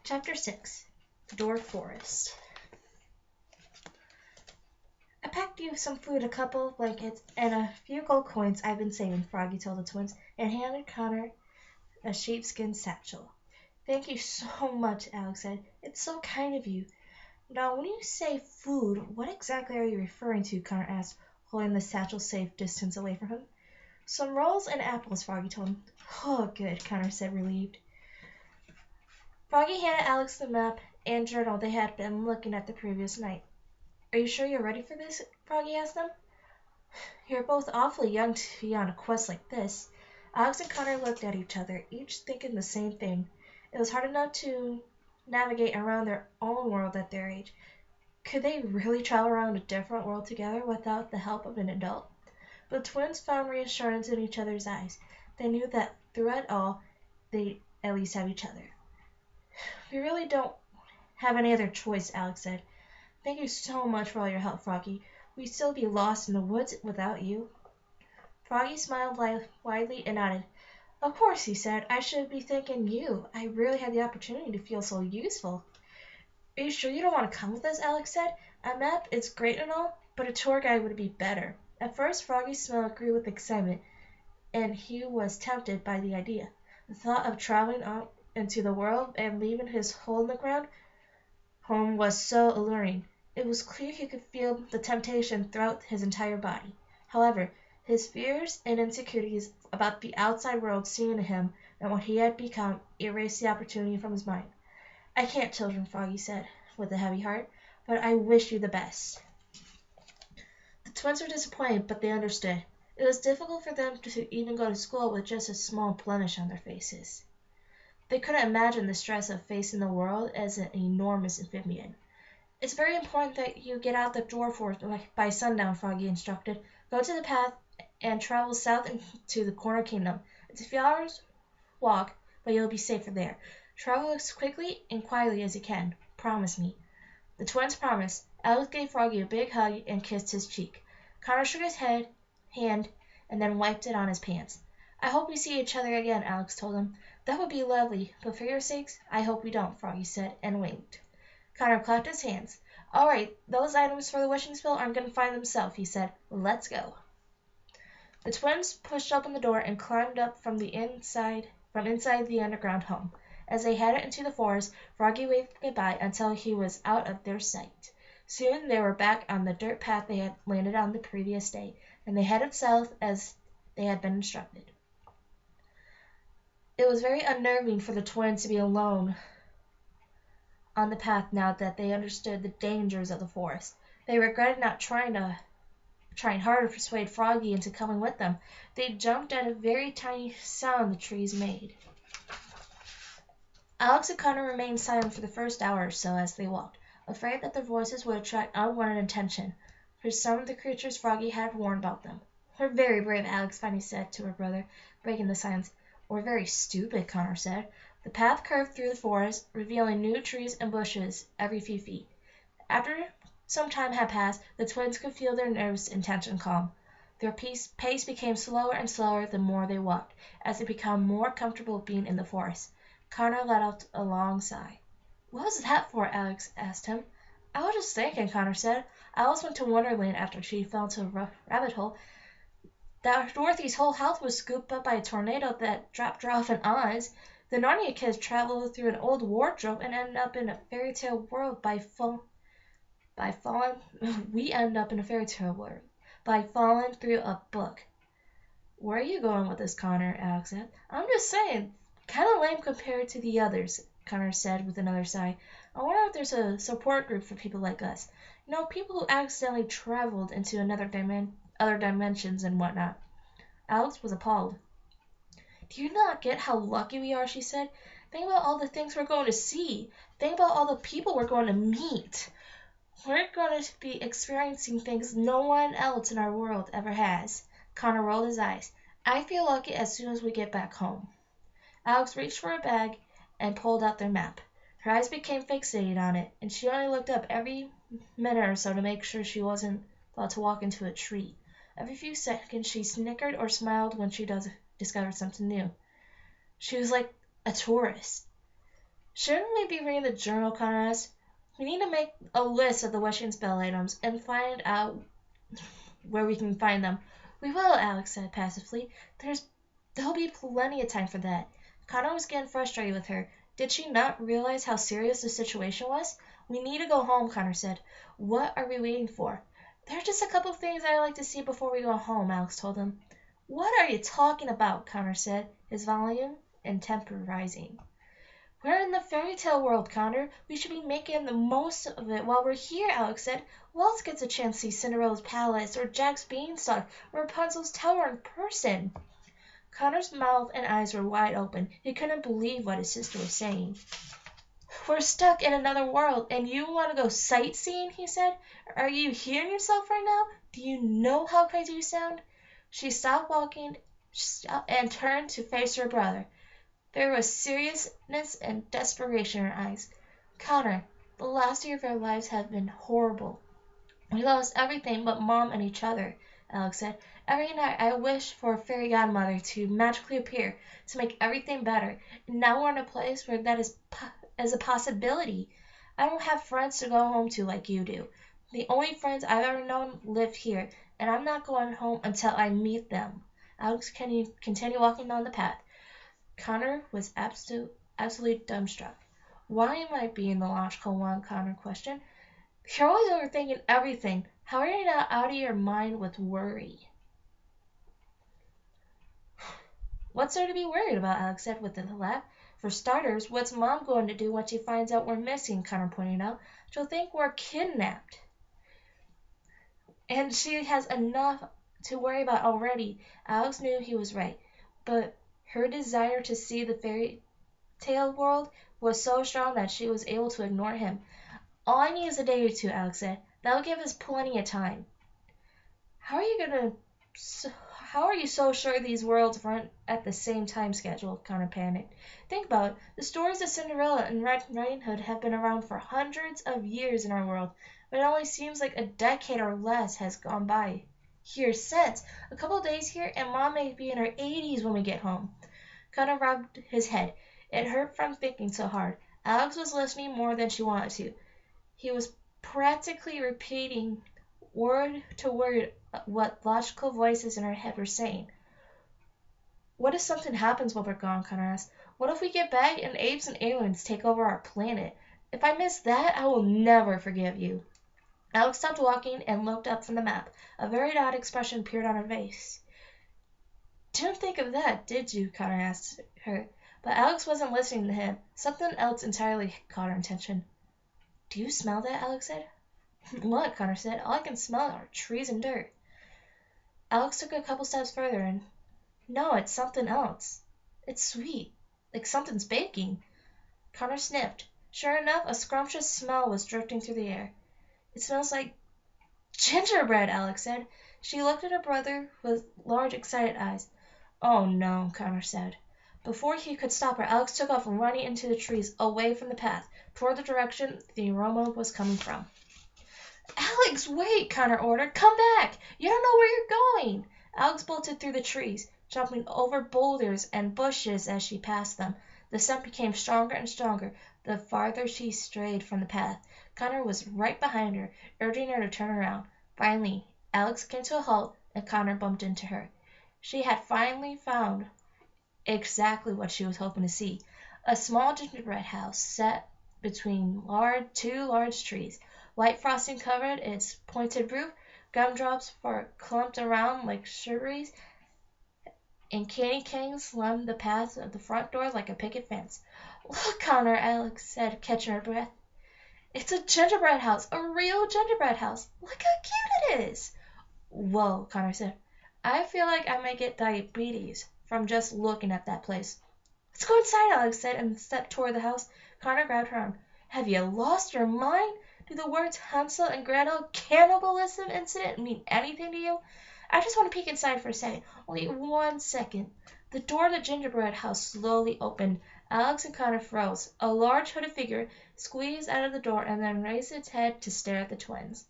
Chapter 6 The Dwarf Forest. I packed you some food, a couple of blankets, and a few gold coins I've been saving, Froggy told the twins, and handed Connor a sheepskin satchel. Thank you so much, Alex said. It's so kind of you. Now, when you say food, what exactly are you referring to? Connor asked, holding the satchel safe distance away from him. Some rolls and apples, Froggy told him. Oh, good, Connor said, relieved. Froggy handed Alex the map and journal they had been looking at the previous night. Are you sure you're ready for this? Froggy asked them. You're both awfully young to be on a quest like this. Alex and Connor looked at each other, each thinking the same thing. It was hard enough to navigate around their own world at their age. Could they really travel around a different world together without the help of an adult? But the twins found reassurance in each other's eyes. They knew that through it all, they'd at least have each other. We really don't have any other choice, Alex said. Thank you so much for all your help, Froggy. We'd still be lost in the woods without you. Froggy smiled widely and nodded. Of course, he said. I should be thanking you. I rarely had the opportunity to feel so useful. Are you sure you don't want to come with us? Alex said. A map is great and all, but a tour guide would be better. At first, Froggy's smile grew with excitement, and he was tempted by the idea. The thought of traveling out into the world and leaving his hole in the ground home was so alluring. It was clear he could feel the temptation throughout his entire body. However, his fears and insecurities about the outside world seeing him and what he had become erased the opportunity from his mind. I can't, children, Froggy said, with a heavy heart, but I wish you the best. The twins were disappointed, but they understood. It was difficult for them to even go to school with just a small blemish on their faces. They couldn't imagine the stress of facing the world as an enormous amphibian. It's very important that you get out the dwarf forest by sundown, Froggy instructed. Go to the path and travel south into the corner kingdom. It's a few hours' walk, but you'll be safer there. Travel as quickly and quietly as you can. Promise me. The twins promised. Alex gave Froggy a big hug and kissed his cheek. Connor shook his hand and then wiped it on his pants. I hope we see each other again, Alex told him. That would be lovely, but for your sakes, I hope we don't, Froggy said, and winked. Connor clapped his hands. All right, those items for the wishing spell aren't going to find themselves, he said. Let's go. The twins pushed open the door and climbed up from inside the underground home. As they headed into the forest, Froggy waved goodbye until he was out of their sight. Soon they were back on the dirt path they had landed on the previous day, and they headed south as they had been instructed. It was very unnerving for the twins to be alone on the path now that they understood the dangers of the forest. They regretted not trying harder to persuade Froggy into coming with them. They jumped at a very tiny sound the trees made. Alex and Connor remained silent for the first hour or so as they walked, afraid that their voices would attract unwanted attention, for some of the creatures Froggy had warned about them. We're very brave, Alex finally said to her brother, breaking the silence. We're very stupid, Connor said. The path curved through the forest, revealing new trees and bushes every few feet. After some time had passed, the twins could feel their nerves and tension calm. Their pace became slower and slower the more they walked, as they became more comfortable being in the forest. Connor let out a long sigh. What was that for? Alex asked him. I was just thinking, Connor said. Alice went to Wonderland after she fell into a rabbit hole. That Dorothy's whole house was scooped up by a tornado that dropped her off in Oz. The Narnia kids traveled through an old wardrobe and ended up in a fairy tale world by falling. We end up in a fairy tale world by falling through a book. Where are you going with this, Connor? Alex said. I'm just saying, kind of lame compared to the others, Connor said with another sigh. I wonder if there's a support group for people like us. You know, people who accidentally traveled into other dimensions and whatnot. Alex was appalled. Do you not get how lucky we are? She said. Think about all the things we're going to see. Think about all the people we're going to meet. We're going to be experiencing things no one else in our world ever has. Connor rolled his eyes. I feel lucky as soon as we get back home. Alex reached for a bag and pulled out their map. Her eyes became fixated on it, and she only looked up every minute or so to make sure she wasn't about to walk into a tree. Every few seconds she snickered or smiled when she discovered something new. She was like a tourist. Shouldn't we be reading the journal, Connor asked. We need to make a list of the Whishing spell items and find out where we can find them. We will, Alex said passively. There'll be plenty of time for that. Connor was getting frustrated with her. Did she not realize how serious the situation was? We need to go home, Connor said. What are we waiting for? There are just a couple of things I'd like to see before we go home, Alex told him. What are you talking about? Connor said, his volume and temper rising. We're in the fairy tale world, Connor. We should be making the most of it while we're here, Alex said. Who else gets a chance to see Cinderella's palace, or Jack's beanstalk, or Rapunzel's tower in person? Connor's mouth and eyes were wide open. He couldn't believe what his sister was saying. We're stuck in another world, and you want to go sightseeing, he said. Are you hearing yourself right now? Do you know how crazy you sound? She stopped walking and turned to face her brother. There was seriousness and desperation in her eyes. Connor, the last year of our lives have been horrible. We lost everything but Mom and each other, Alex said. Every night I wish for a fairy godmother to magically appear to make everything better. And now we're in a place where that is a possibility. I don't have friends to go home to like you do. The only friends I've ever known live here, and I'm not going home until I meet them. Alex continued walking down the path. Connor was absolutely dumbstruck. Why am I being the logical one? Connor questioned. You're always overthinking everything. How are you not out of your mind with worry? What's there to be worried about? Alex said with a laugh. For starters, what's Mom going to do when she finds out we're missing? Connor pointed out. She'll think we're kidnapped. And she has enough to worry about already. Alex knew he was right, but her desire to see the fairy tale world was so strong that she was able to ignore him. All I need is a day or two, Alex said. That'll give us plenty of time. How are you so sure these worlds run at the same time schedule? Connor panicked. Think about it. The stories of Cinderella and Red Riding Hood have been around for hundreds of years in our world, but it only seems like a decade or less has gone by here since. A couple of days here, and Mom may be in her 80s when we get home. Connor rubbed his head. It hurt from thinking so hard. Alex was listening more than she wanted to. He was practically repeating word to word what logical voices in her head were saying. What if something happens while we're gone? Connor asked. What if we get back and apes and aliens take over our planet? If I miss that, I will never forgive you. Alex stopped walking and looked up from the map. A very odd expression appeared on her face. Didn't think of that, did you? Connor asked her. But Alex wasn't listening to him. Something else entirely caught her attention. Do you smell that? Alex said. Look, Connor said. All I can smell are trees and dirt. Alex took a couple steps further and... No, it's something else. It's sweet. Like something's baking. Connor sniffed. Sure enough, a scrumptious smell was drifting through the air. It smells like gingerbread, Alex said. She looked at her brother with large, excited eyes. Oh no, Connor said. Before he could stop her, Alex took off running into the trees, away from the path, toward the direction the aroma was coming from. Alex, wait, Connor ordered. Come back. You don't know where you're going. Alex bolted through the trees, jumping over boulders and bushes as she passed them. The scent became stronger and stronger the farther she strayed from the path. Connor was right behind her, urging her to turn around. Finally, Alex came to a halt, and Connor bumped into her. She had finally found exactly what she was hoping to see. A small gingerbread house set between two large trees. White frosting covered its pointed roof, gumdrops were clumped around like shrubberies, and candy canes lined the path of the front door like a picket fence. Look, Connor, Alex said, catching her breath. It's a gingerbread house, a real gingerbread house. Look how cute it is. Whoa, Connor said. I feel like I might get diabetes from just looking at that place. Let's go inside, Alex said, and stepped toward the house. Connor grabbed her arm. Have you lost your mind? Do the words Hansel and Gretel cannibalism incident mean anything to you? I just want to peek inside for a second. Only 1 second. The door of the gingerbread house slowly opened. Alex and Connor froze. A large hooded figure squeezed out of the door and then raised its head to stare at the twins.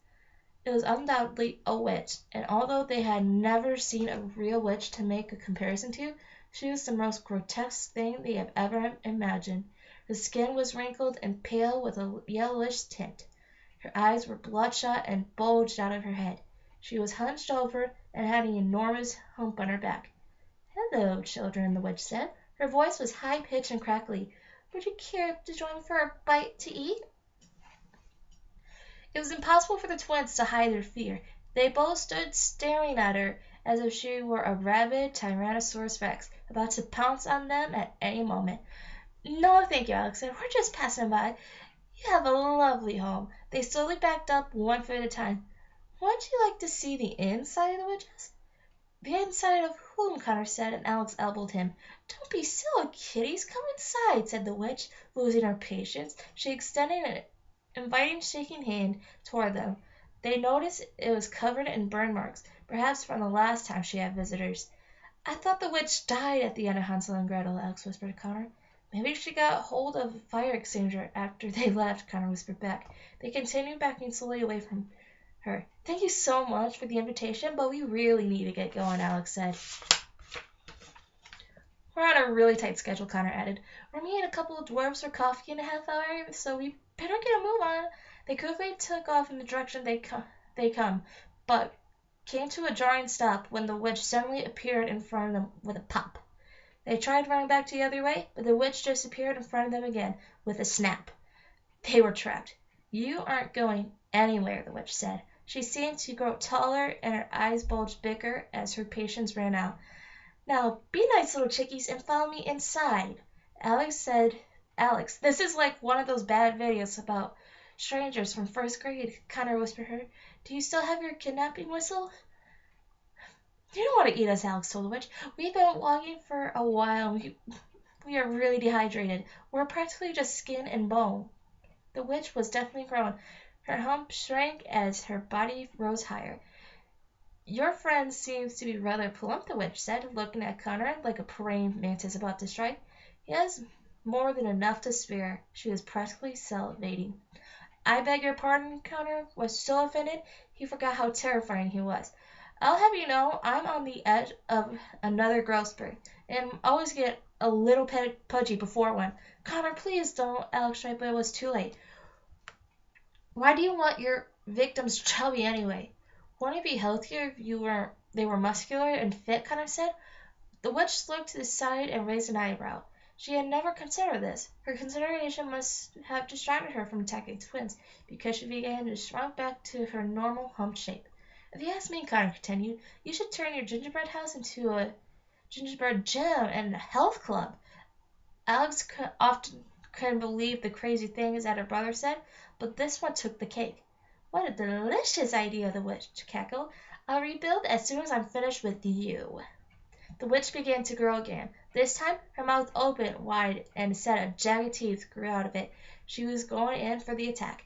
It was undoubtedly a witch, and although they had never seen a real witch to make a comparison to, she was the most grotesque thing they had ever imagined. The skin was wrinkled and pale with a yellowish tint. Her eyes were bloodshot and bulged out of her head. She was hunched over and had an enormous hump on her back. "Hello, children," the witch said. Her voice was high-pitched and crackly. "Would you care to join for a bite to eat?" It was impossible for the twins to hide their fear. They both stood staring at her as if she were a rabid Tyrannosaurus Rex, about to pounce on them at any moment. "No, thank you," Alex said. "We're just passing by. You have a lovely home." They slowly backed up, one foot at a time. "Wouldn't you like to see the inside of the witch house?" "The inside of whom?" Connor said, and Alex elbowed him. "Don't be silly, kiddies. Come inside," said the witch, losing her patience. She extended an inviting shaking hand toward them. They noticed it was covered in burn marks, perhaps from the last time she had visitors. "I thought the witch died at the end of Hansel and Gretel," Alex whispered to Connor. "Maybe she got hold of a fire extinguisher after they left," Connor whispered back. They continued backing slowly away from her. "Thank you so much for the invitation, but we really need to get going," Alex said. "We're on a really tight schedule," Connor added. "We're meeting a couple of dwarfs for coffee in a half hour, so we better get a move on." They quickly took off in the direction they come, but came to a jarring stop when the witch suddenly appeared in front of them with a pop. They tried running back the other way, but the witch just appeared in front of them again with a snap. They were trapped. "You aren't going anywhere," the witch said. She seemed to grow taller and her eyes bulged bigger as her patience ran out. "Now be nice little chickies and follow me inside." Alex said, "Alex, this is like one of those bad videos about strangers from first grade," Connor whispered her. "Do you still have your kidnapping whistle?" "You don't want to eat us," Alex told the witch. "We've been walking for a while. We are really dehydrated. We're practically just skin and bone." The witch was definitely grown. Her hump shrank as her body rose higher. "Your friend seems to be rather plump," the witch said, looking at Connor like a praying mantis about to strike. "He has more than enough to spare." She was practically salivating. "I beg your pardon." Connor was so offended he forgot how terrifying he was. "I'll have you know I'm on the edge of another growth spurt, and always get a little pudgy before one." "Connor, please don't," Alex tried, but it was too late. "Why do you want your victims chubby anyway?" "Wouldn't it be healthier if they were muscular and fit?" Connor said. The witch looked to the side and raised an eyebrow. She had never considered this. Her consideration must have distracted her from attacking twins, because she began to shrink back to her normal humped shape. "If you ask me," Connor continued, "you should turn your gingerbread house into a gingerbread gym and a health club." Alex often couldn't believe the crazy things that her brother said, but this one took the cake. "What a delicious idea," the witch cackled. "I'll rebuild as soon as I'm finished with you." The witch began to grow again. This time her mouth opened wide and a set of jagged teeth grew out of it. She was going in for the attack.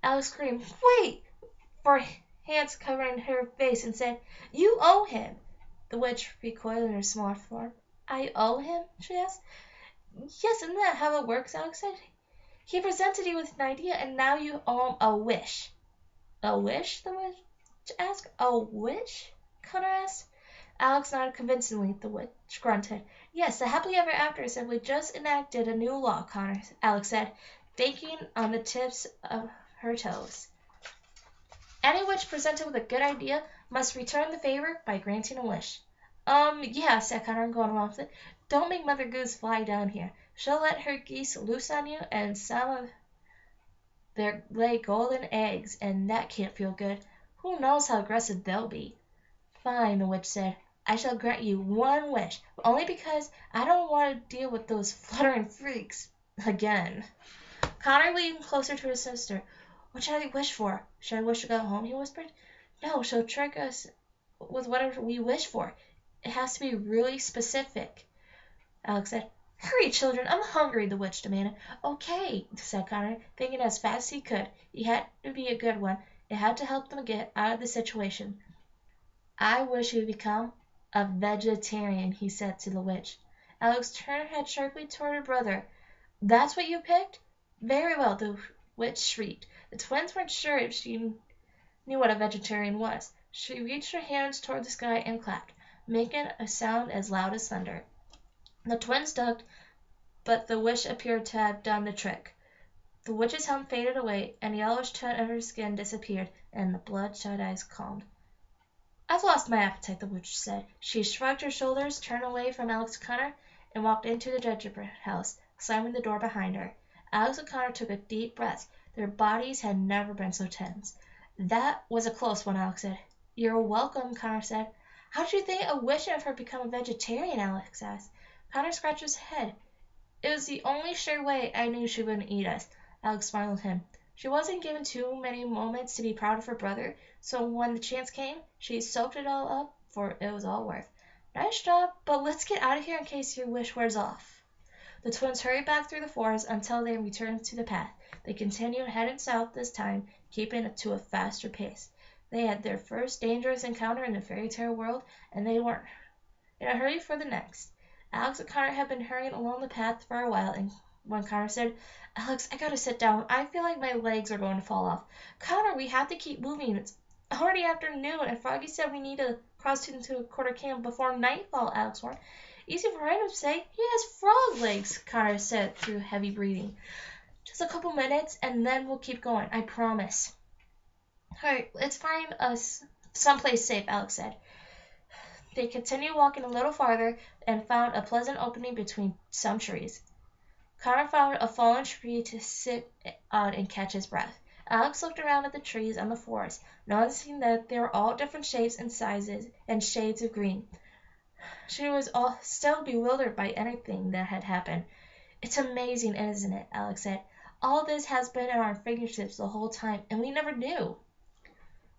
Alex screamed, "Wait!" for hands covering her face and said, "You owe him." The witch recoiled in her smaller form. "I owe him?" she asked. "Yes, isn't that how it works?" Alex said. "He presented you with an idea and now you owe him a wish." "A wish?" the witch asked. "A wish?" Connor asked. Alex nodded convincingly. The witch grunted. "Yes, the happily ever after said we just enacted a new law," Alex said, thinking on the tips of her toes. "Any witch presented with a good idea must return the favor by granting a wish." Yeah," said Connor, going along with it. "Don't make Mother Goose fly down here. She'll let her geese loose on you, and some of them lay golden eggs, and that can't feel good. Who knows how aggressive they'll be?" "Fine," the witch said. "I shall grant you one wish, but only because I don't want to deal with those fluttering freaks again." Connor leaned closer to his sister. "What should I wish for? Should I wish to go home?" he whispered. "No, she'll trick us with whatever we wish for. It has to be really specific." Alex said. "Hurry, children, I'm hungry," the witch demanded. "Okay," said Connor, thinking as fast as he could. It had to be a good one. It had to help them get out of the situation. "I wish you would become a vegetarian," he said to the witch. Alex turned her head sharply toward her brother. "That's what you picked?" "Very well," the witch shrieked. The twins weren't sure if she knew what a vegetarian was. She reached her hands toward the sky and clapped, making a sound as loud as thunder. The twins ducked but the wish appeared to have done the trick. The witch's helm faded away, and the yellowish tint of her skin disappeared, and the bloodshot eyes calmed. "I've lost my appetite," the witch said. She shrugged her shoulders, turned away from Alex O'Connor, and walked into the gingerbread house, slamming the door behind her. Alex O'Connor took a deep breath. Their bodies had never been so tense. "That was a close one," Alex said. "You're welcome," Connor said. "How did you think a witch of her become a vegetarian?" Alex asked. Connor scratched his head. "It was the only sure way I knew she wouldn't eat us." Alex smiled at him. She wasn't given too many moments to be proud of her brother, so when the chance came, she soaked it all up, for it was all worth. "Nice job, but let's get out of here in case your wish wears off." The twins hurried back through the forest until they returned to the path. They continued heading south this time, keeping it to a faster pace. They had their first dangerous encounter in the fairy tale world, and they weren't in a hurry for the next. Alex and Connor had been hurrying along the path for a while, and when Connor said, "Alex, I gotta sit down. I feel like my legs are going to fall off." "Connor, we have to keep moving. It's already afternoon, and Froggy said we need to cross into a quarter camp before nightfall," Alex warned. "Easy for him to say. He has frog legs," Connor said through heavy breathing. "Just a couple minutes, and then we'll keep going. I promise." "All right, let's find us someplace safe," Alex said. They continued walking a little farther and found a pleasant opening between some trees. Connor found a fallen tree to sit on and catch his breath. Alex looked around at the trees and the forest, noticing that they were all different shapes and sizes and shades of green. She was still bewildered by anything that had happened. "It's amazing, isn't it?" Alex said. "All this has been at our fingertips the whole time, and we never knew."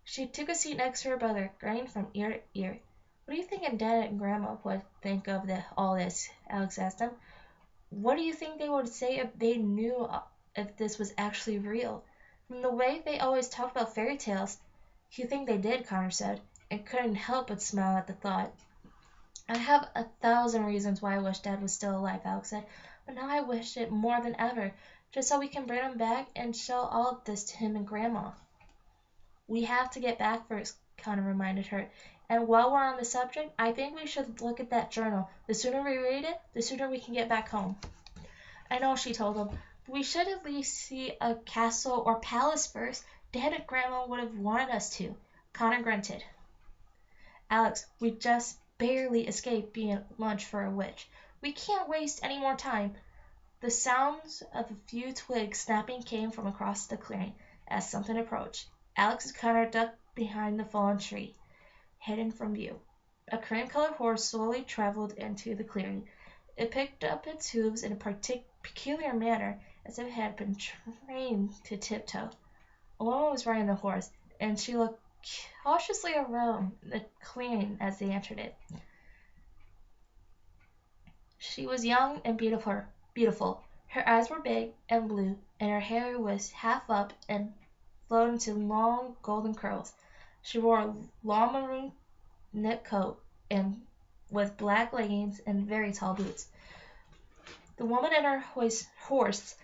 She took a seat next to her brother, grinning from ear to ear. "What do you think Dad and Grandma would think of all this?" Alex asked them. "What do you think they would say if they knew if this was actually real? From the way they always talked about fairy tales." "You think they did," Connor said, and couldn't help but smile at the thought. "I have 1,000 reasons why I wish Dad was still alive," Alex said, "but now I wish it more than ever, just so we can bring him back and show all of this to him and Grandma." "We have to get back first," Connor reminded her. "And while we're on the subject, I think we should look at that journal. The sooner we read it, the sooner we can get back home." "I know," she told him, "but we should at least see a castle or palace first. Dad and Grandma would have wanted us to." Connor grunted. "Alex, we just barely escaped being lunch for a witch. We can't waste any more time." The sounds of a few twigs snapping came from across the clearing as something approached. Alex and Connor ducked behind the fallen tree, hidden from view. A cream-colored horse slowly traveled into the clearing. It picked up its hooves in a peculiar manner, as if it had been trained to tiptoe. A woman was riding the horse, and she looked cautiously around the clearing as they entered it. She was young and beautiful. Her eyes were big and blue, and her hair was half up and flowed into long golden curls. She wore a long maroon knit coat and with black leggings and very tall boots. The woman and her horse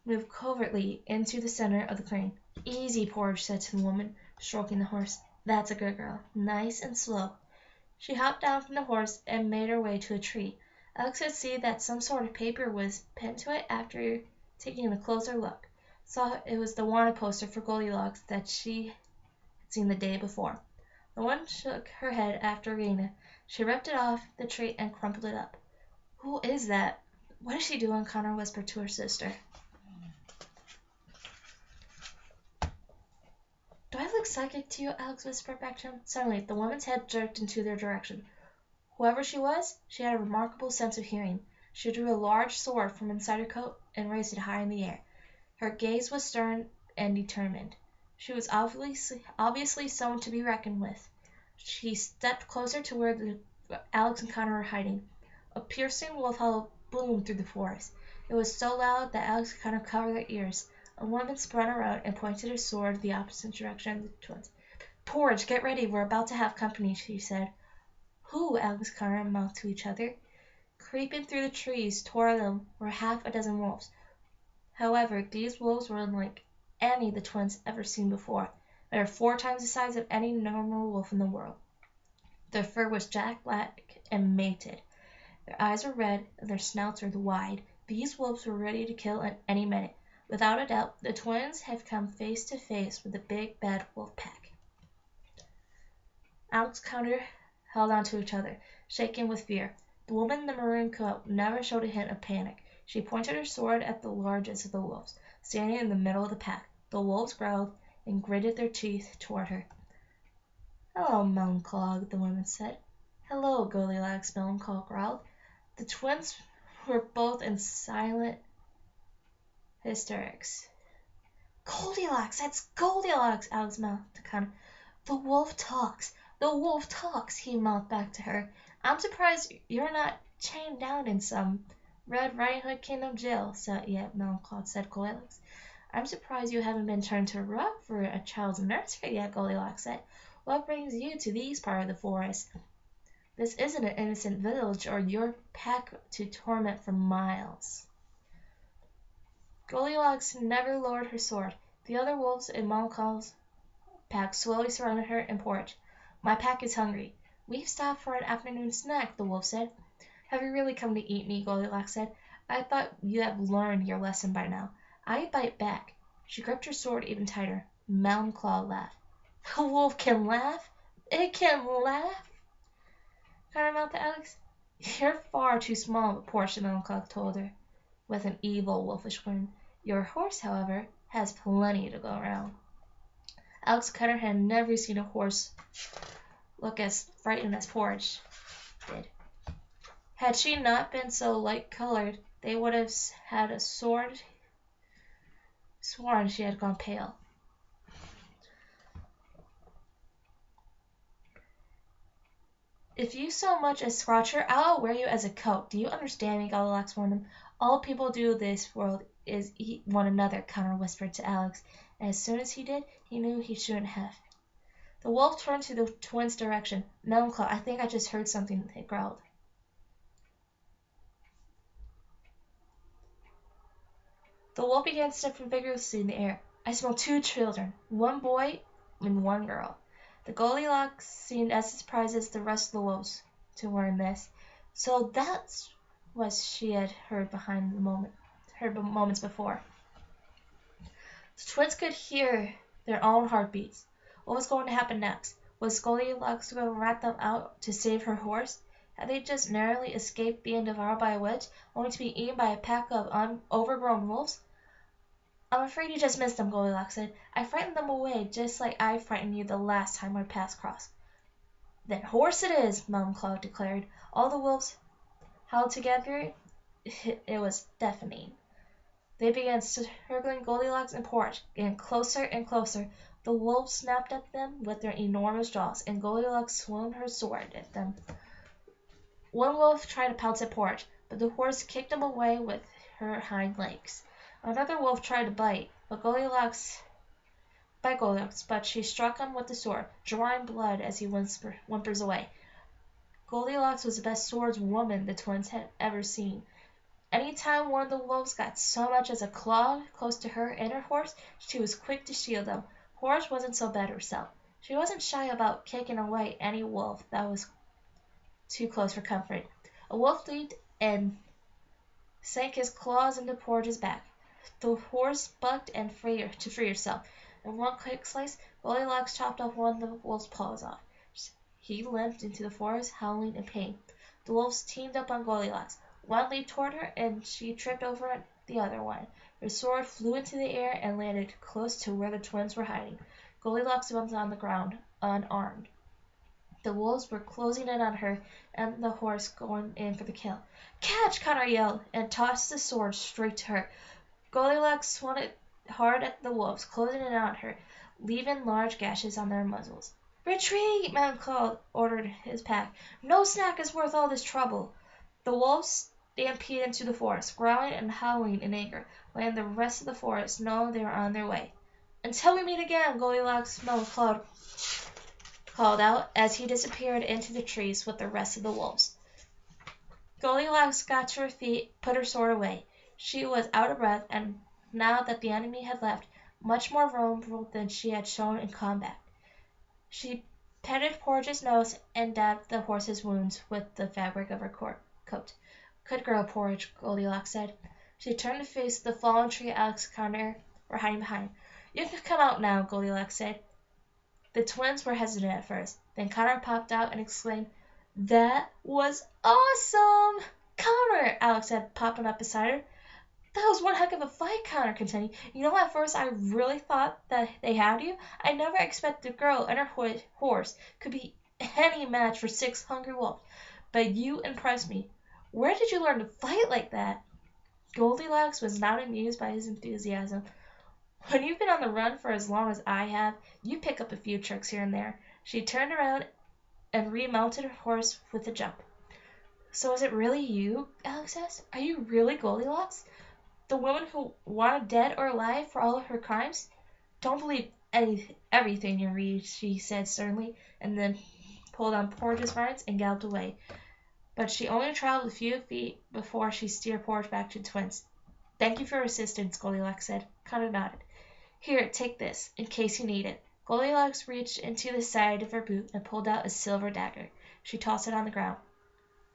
moved covertly into the center of the clearing. "Easy, Porridge," said to the woman, stroking the horse. "That's a good girl. Nice and slow." She hopped down from the horse and made her way to a tree. Alex could see that some sort of paper was pinned to it after taking a closer look. Saw it was the wanted poster for Goldilocks that she had seen the day before. The woman shook her head after reading it. She ripped it off the tree and crumpled it up. "Who is that? What is she doing?" Connor whispered to her sister. "Do I look psychic to you?" Alex whispered back to him. Suddenly, the woman's head jerked into their direction. Whoever she was, she had a remarkable sense of hearing. She drew a large sword from inside her coat and raised it high in the air. Her gaze was stern and determined. She was obviously someone to be reckoned with. She stepped closer to where Alex and Connor were hiding. A piercing wolf howl boomed through the forest. It was so loud that Alex and Connor covered their ears. A woman spun around and pointed her sword the opposite direction of the twins. "Porridge, get ready. We're about to have company," she said. "Who?" Alex and Connor mouthed to each other. Creeping through the trees toward them were half a dozen wolves. However, these wolves were unlike any the twins ever seen before. They were 4 times the size of any normal wolf in the world. Their fur was jet black and mated. Their eyes were red, and their snouts were wide, These wolves were ready to kill at any minute. Without a doubt, the twins had come face to face with the big bad wolf pack. Alex and Connor held on to each other, shaking with fear. The woman in the maroon coat never showed a hint of panic. She pointed her sword at the largest of the wolves, standing in the middle of the pack. The wolves growled and gritted their teeth toward her. "Hello, Melancholy," the woman said. "Hello, Goldilocks," Melancholy growled. The twins were both in silent hysterics. "Goldilocks! That's Goldilocks!" Alex mouthed to Connor. "The wolf talks! The wolf talks!" he mouthed back to her. "I'm surprised you're not chained down in some Red Riding Hood Kingdom jail yet," Melancholy said. Goldilocks. "I'm surprised you haven't been turned to rock for a child's nursery yet," Goldilocks said. "What brings you to these parts of the forest? This isn't an innocent village or your pack to torment for miles." Goldilocks never lowered her sword. The other wolves in Melancholy's pack slowly surrounded her and porridge. "My pack is hungry. We've stopped for an afternoon snack," the wolf said. "Have you really come to eat me?" Goldilocks said. "I thought you had learned your lesson by now." "I bite back." She gripped her sword even tighter. Melancholy laughed. "The wolf can laugh? It can laugh?" Connor mouthed to Alex. "You're far too small of a portion," Melancholy told her, with an evil, wolfish grin. "Your horse, however, has plenty to go around." Alex and Connor had never seen a horse look as frightened as Porridge did. Had she not been so light-colored, they would have had a sworn she had gone pale. "If you so much as scratch her, I'll wear you as a coat. Do you understand me?" Goldilocks warned him. "All people do in this world is eat one another," Connor whispered to Alex, and as soon as he did, he knew he shouldn't have. The wolf turned to the twins' direction. "Melancholy, I think I just heard something," they growled. The wolf began sniffing vigorously in the air. "I smell 2 children, 1 boy and 1 girl." The Goldilocks seemed as surprised as the rest of the wolves to learn this. So that's what she had heard moments before. The twins could hear their own heartbeats. What was going to happen next? Was Goldilocks going to rat them out to save her horse? Had they just narrowly escaped being devoured by a witch, only to be eaten by a pack of overgrown wolves? "I'm afraid you just missed them," Goldilocks said. "I frightened them away just like I frightened you the last time our paths crossed." "Then horse it is," Melancholy declared. All the wolves howled together. It was deafening. They began circling Goldilocks and Porridge, getting closer and closer. The wolves snapped at them with their enormous jaws, and Goldilocks swung her sword at them. One wolf tried to pounce at Porridge, but the horse kicked him away with her hind legs. Another wolf tried to bite Goldilocks, but she struck him with the sword, drawing blood as he whimpers away. Goldilocks was the best swordswoman the twins had ever seen. Any time one of the wolves got so much as a claw close to her and her horse, she was quick to shield them. Porridge wasn't so bad herself. She wasn't shy about kicking away any wolf that was too close for comfort. A wolf leaped and sank his claws into Porridge's back. The horse bucked to free herself. In one quick slice, Goldilocks chopped off one of the wolf's paws off. He limped into the forest, howling in pain. The wolves teamed up on Goldilocks. One leaped toward her, and she tripped over the other one. Her sword flew into the air and landed close to where the twins were hiding. Goldilocks was on the ground, unarmed. The wolves were closing in on her and the horse, going in for the kill. "Catch!" Connor yelled, and tossed the sword straight to her. Goldilocks swung it hard at the wolves, closing in on her, leaving large gashes on their muzzles. "Retreat!" Melancholy ordered his pack. "No snack is worth all this trouble." The wolves stampeded into the forest, growling and howling in anger, letting the rest of the forest know they were on their way. "Until we meet again," Goldilocks, Melancholy called out as he disappeared into the trees with the rest of the wolves. Goldilocks got to her feet, put her sword away. She was out of breath, and now that the enemy had left, much more vulnerable than she had shown in combat. She petted Porridge's nose and dabbed the horse's wounds with the fabric of her coat. "Good girl, Porridge," Goldilocks said. She turned to face the fallen tree Alex and Connor were hiding behind. You can come out now, Goldilocks said. The twins were hesitant at first. Then Connor popped out and exclaimed, "That was awesome!" "Connor," Alex said, popping up beside her. "That was one heck of a fight," Connor continued. "You know, at first I really thought that they had you. I never expected a girl and her horse could be any match for 6 hungry wolves. But you impressed me. Where did you learn to fight like that?" Goldilocks was not amused by his enthusiasm. "When you've been on the run for as long as I have, you pick up a few tricks here and there." She turned around and remounted her horse with a jump. "So is it really you?" Alex asked. "Are you really Goldilocks? The woman who wanted dead or alive for all of her crimes?" "Don't believe everything you read," she said sternly, and then pulled on Porge's reins and galloped away. But she only traveled a few feet before she steered Porge back to the twins. "Thank you for your assistance," Goldilocks said. Connor nodded. "Here, take this, in case you need it." Goldilocks reached into the side of her boot and pulled out a silver dagger. She tossed it on the ground.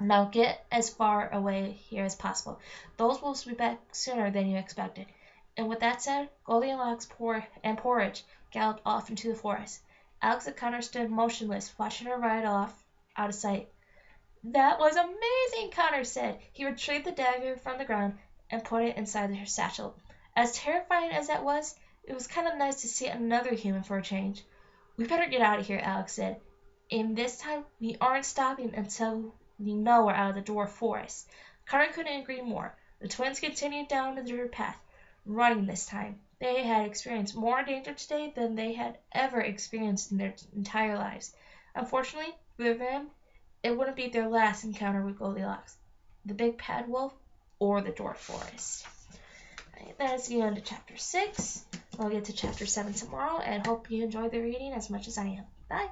"Now get as far away here as possible. Those wolves will be back sooner than you expected." And with that said, Goldilocks and Porridge galloped off into the forest. Alex and Connor stood motionless, watching her ride off out of sight. "That was amazing," Connor said. He retrieved the dagger from the ground and put it inside her satchel. As terrifying as that was, it was kind of nice to see another human for a change. "We better get out of here," Alex said. "And this time we aren't stopping until we know we're out of the dwarf forest." Connor couldn't agree more. The twins continued down the dirt path, running this time. They had experienced more danger today than they had ever experienced in their entire lives. Unfortunately for them, it wouldn't be their last encounter with Goldilocks, the big bad wolf, or the dwarf forest. Right, that is the end of chapter 6. We'll get to chapter 7 tomorrow, and hope you enjoyed the reading as much as I am. Bye!